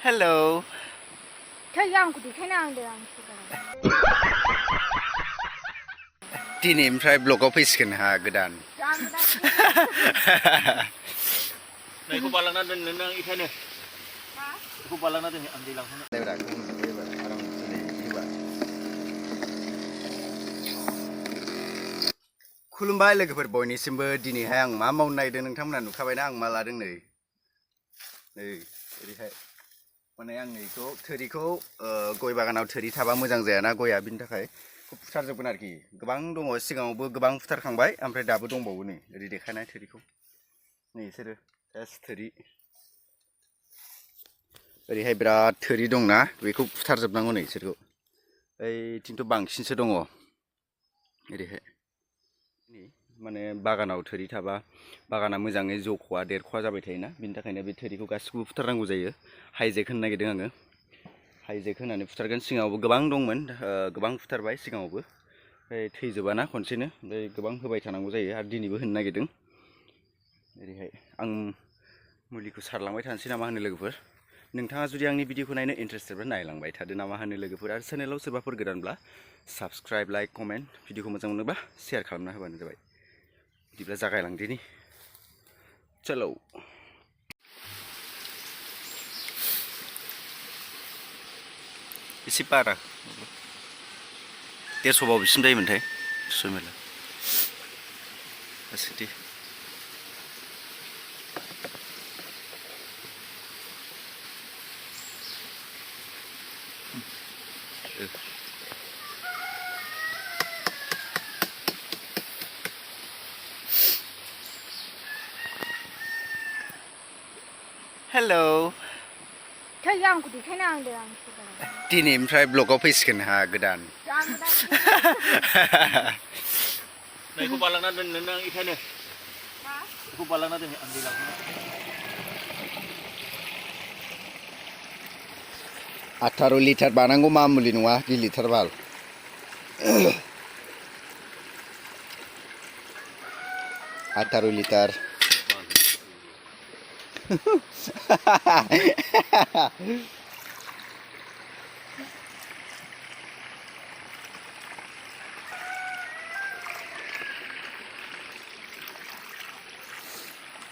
Hello. दिनैनिफ्राय ब्लगाव फैसिगोन हा गोदान नैखौ बालांना दोननो नों इखायनो बेखौ बालांना दोननो आं दै लांफानो खुलुमबाय लोगोफोर बयनिसिमबो दिनैहाय आं मा मावनो नागिरदों नोंथांमोना नुखाबायना आं मा लादों नै ओरैहाय माने आं नैखौ थोरिखौ गय बागानाव थोरि थाबा मोजां जायाना गया बिनि थाखाय फुथारजोबगोन आरोखि गोबां दङ सिगाङावबो गोबां फुथारखांबाय ओमफ्राय दाबो दंबावो नै ओरै देखायनाय थोरिखौ नै बिसोरो जास्ट थोरि ओरैहाय बिराद थोरि दंना बेखौ फुथारजोबनांगौ नै बिसोरखौ ओइथिंथ' बांसिनसो दङ ओरैहाय माने बागानाव थोरि थाबा बागाना मोजाङै जख'आ देरख'आ जाबाय थायोना बिनि थाखायनो बे थोरिखौ गासिखौबो फुथारनांगौ जायो हाइजेक होनो नागिरदों आङो हाइजेक होनानै फुथारगोन सिगाङावबो गोबां दंमोन गोबां फुथारबाय सिगाङावबो ओमफ्राय थैजोबाना खनसेनो ओमफ्राय गोबां होबाय थानांगौ जायो आरो दिनैबो होनो नागिरदों ओरैहाय आं मुलिखौ सारलांबाय थानोसै नामा होनो लोगोफोर नोंथाङा जुदि आंनि भिडिअखौ नायनो इन्टारेस्टेडबा नायलांबाय थादो नामा होनो लोगोफोर आरो चेनेलाव सोरबाफोर गोदानब्ला साबस्क्राइब लाइक कमेन्ट भिडिअखौ मोजां मोनोबा शेयार खालामना होबानो जाबाय बिदिब्ला जागायलांदिनि चलो एसे बारा 150 बाव बिसिम जायोमोनथाय 100 मेला गासैदि हेलो दिनैनिफ्राय ब्लगाव फैसिगोन हा गोदान नैखौ बालांना दोननो नों इखायनो बेखौ बालांना दोननो आं दै लांफानो 18 लिटार बानांगौ मामुलि नङा 2 लिटार बाल 18 लिटार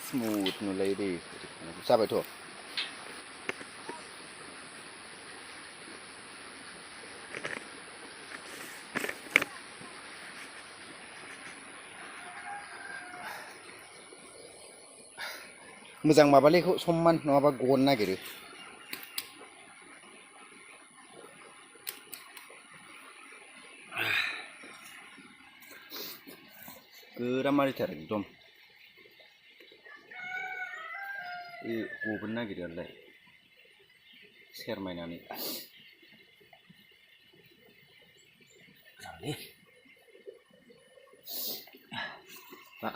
स्मुथ नुलायो दे जाबायथ' मोजां माबालेखौ समान नङाबा गन नागिरो गोरा मारिथार एकदम गबोनो नागिरो आरोलाय सेरमायनानै बा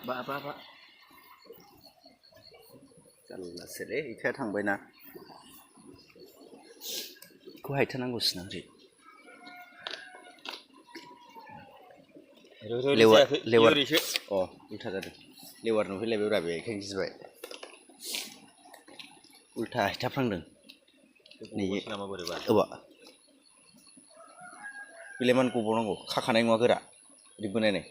जारलासोलै इखाया थांबायना बेखौ हायथानांगौसोना ओरै लेवार उल्था जादों लेवार नुफैलायबायब्रा बे बेखायनो गिबाय उल्था हायथाफ्लांदों बेलाय मानो गबावनांगौ खाखानाय नङा गोरा ओरै बोनायनाय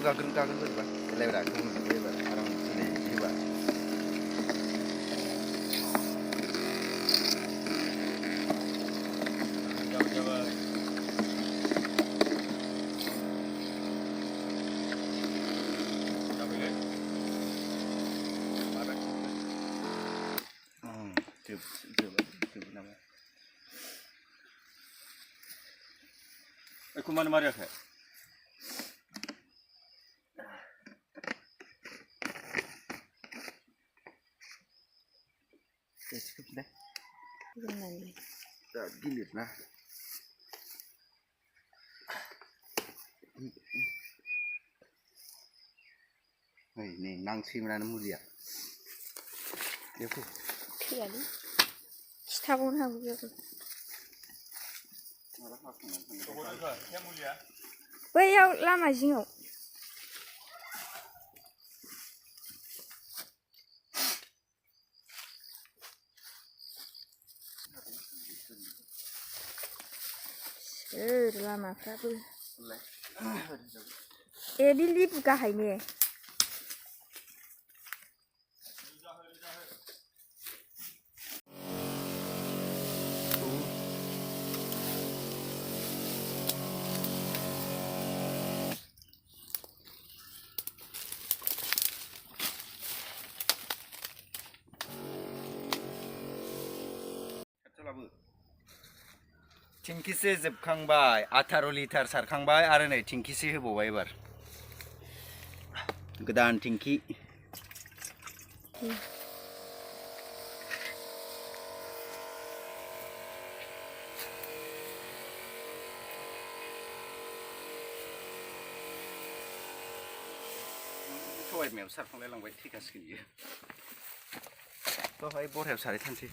गागोन बोरैबा बेलायब्रा आराम होबा बेखौ मानो मारियाखै गिलिर ना नै नांसैमोनानो मुलिया थैयालै खिथाबावनो हागौ बेयावबो बैयाव लामा जिङाव सोर लामाफ्राबो ए बे लिबु गाहायने थिंखिसे जोबखांबाय 18 लिटार सारखांबाय आरो नै थिंखिसे होबावबाय एबार गोदान थिंखि सबाय बिमायाव सारखांलाय लांबाय थैखासिगोन बियो दहाय बरहायाव सारै थानसै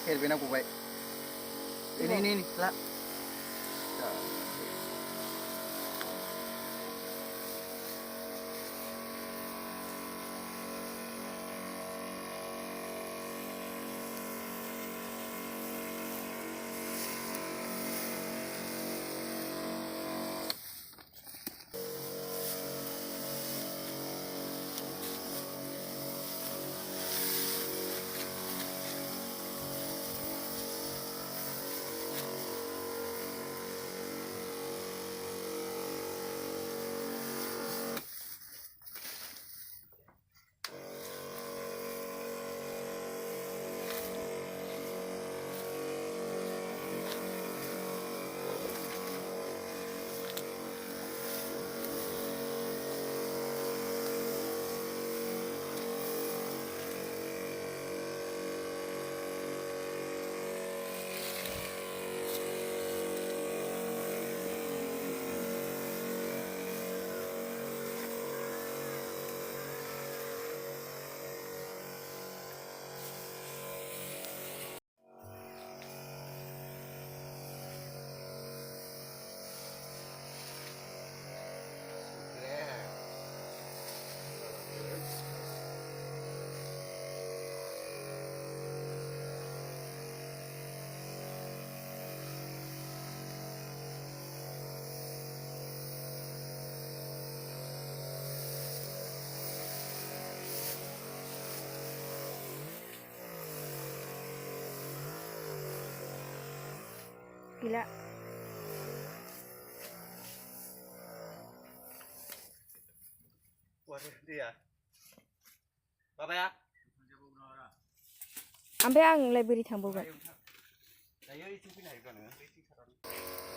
हेरबेना गबाय ini ला gila waduh dia Bapak ya ओमफ्राय आंलाय बोरै थांबावगोन दायो इथिं फैनो हायोब्ला नोङो बैथिं सारनानै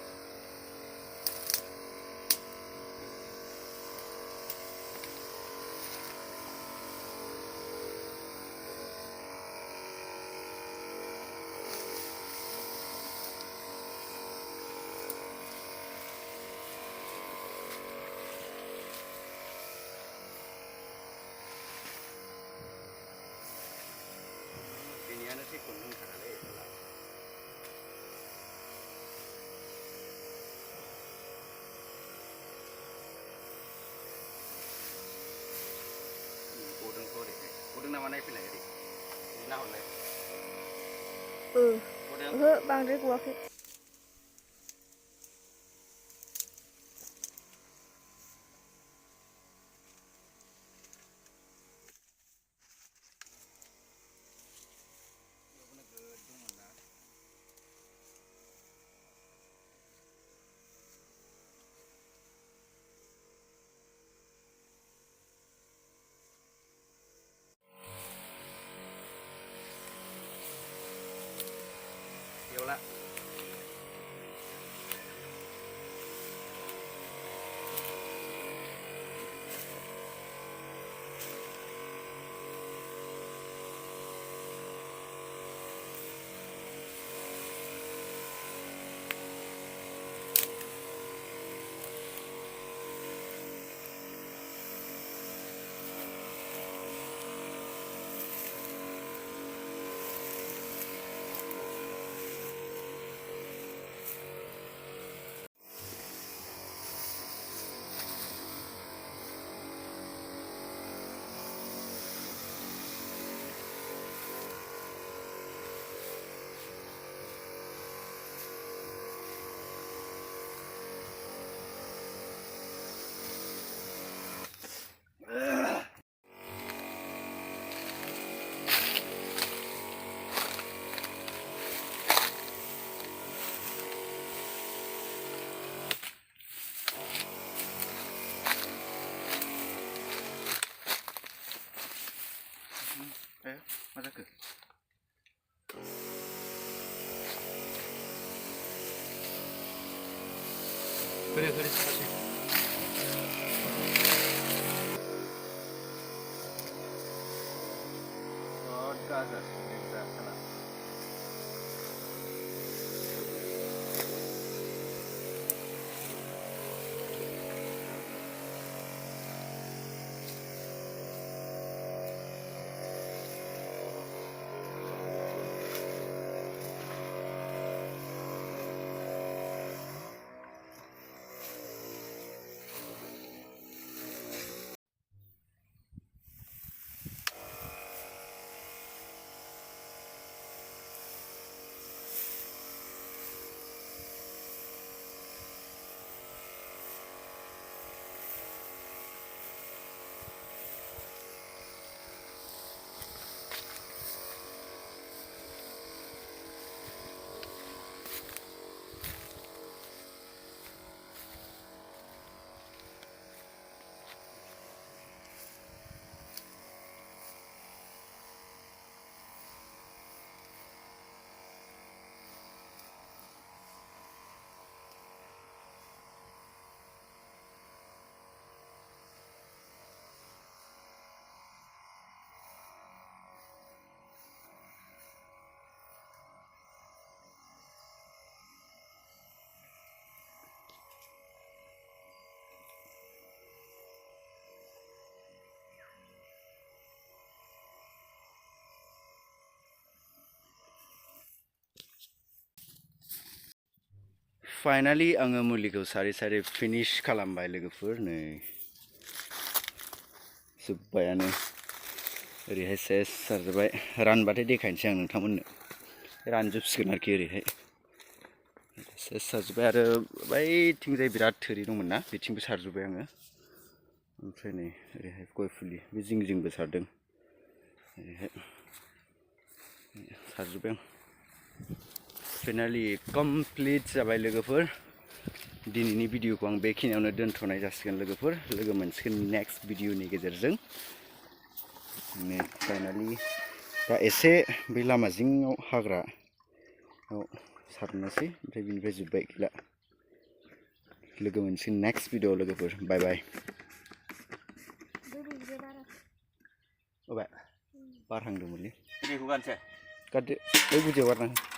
बांद्राय गवाखै Yola. Masa ke? Kere kasih. Oh, gaza, sana. Finally, आङो मुलिखौ सारै finish खालामबाय लोगोफोर नै जोब्बायानो ओरैहाय सेस सारजोब्बाय रानबाथाय देखायनोसै आं नोंथांमोननो रानजोबसिगोन आरोखि ओरैहाय सेस सारजोब्बाय आरो बैथिंजाय बिराद थोरि दंमोन ना बिथिंबो सारजोब्बाय आङो ओमफ्राय नै ओरैहाय गय फुलि बे जिंबो सारदों ओरैहाय सारजोब्बाय आं Finally complete जाबाय लोगोफोर दिनैनि भिडिअखौ आं बेखिनियावनो दोनथ'नाय जासिगोन लोगोफोर लोगो मोनसिगोन नेक्स्ट भिडिअनि गेजेरजों फाइनालि दा एसे बे लामा जिङाव हाग्रायाव सारनोसै ओमफ्राय बिनिफ्राय जोब्बाय गैला लोगो मोनसिगोन नेक्स्ट भिडिअ लोगोफोर बाय बाय बार हांदोंमोनलै भिडिअखौ गानसै गारदो बै गुदियाव गारना